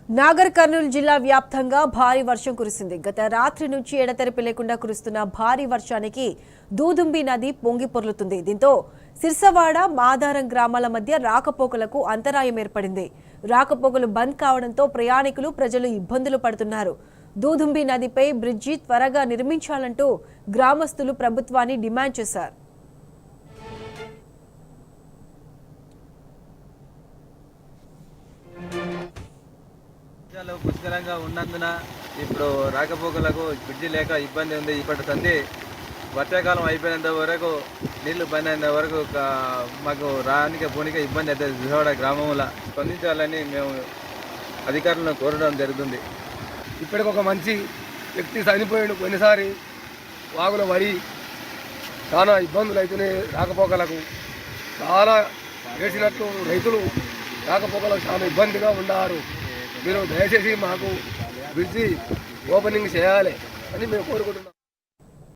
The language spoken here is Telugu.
నాగర్ కర్నూలు జిల్లా వ్యాప్తంగా భారీ వర్షం కురిసింది. గత రాత్రి నుంచి ఎడతెరిపి లేకుండా కురుస్తున్న భారీ వర్షానికి దూదుంబి నది పొంగి పొర్లుతుంది. దీంతో సిర్సవాడ, మాదారం గ్రామాల మధ్య రాకపోకలకు అంతరాయం ఏర్పడింది. రాకపోకలు బంద్ కావడంతో ప్రయాణికులు, ప్రజలు ఇబ్బందులు పడుతున్నారు. దూదుంబి నదిపై బ్రిడ్జి త్వరగా నిర్మించాలంటూ గ్రామస్తులు ప్రభుత్వాన్ని డిమాండ్ చేశారు. పుష్కలంగా ఉన్నందున ఇప్పుడు రాకపోకలకు బ్రిడ్జి లేక ఇబ్బంది ఉంది. ఇప్పటి సంది వర్షాకాలం అయిపోయినంత వరకు నీళ్లు బంద్ అయినంత వరకు మాకు రానిక పోనీక ఇబ్బంది అవుతుంది. విజయవాడ గ్రామంలో స్పందించాలని మేము అధికారులను కోరడం జరుగుతుంది. ఇప్పటికి ఒక మంచి వ్యక్తి చనిపోయాడు. కొన్నిసారి వాగులో పడి చాలా ఇబ్బందులు అవుతున్నాయి. రాకపోకలకు చాలా వేసినట్లు రైతులు రాకపోకలకు చాలా ఇబ్బందిగా ఉన్నారు. మీరు దయచేసి మాకు బ్రిడ్జి ఓపెనింగ్ చేయాలి అని మేము కోరుకుంటున్నాం.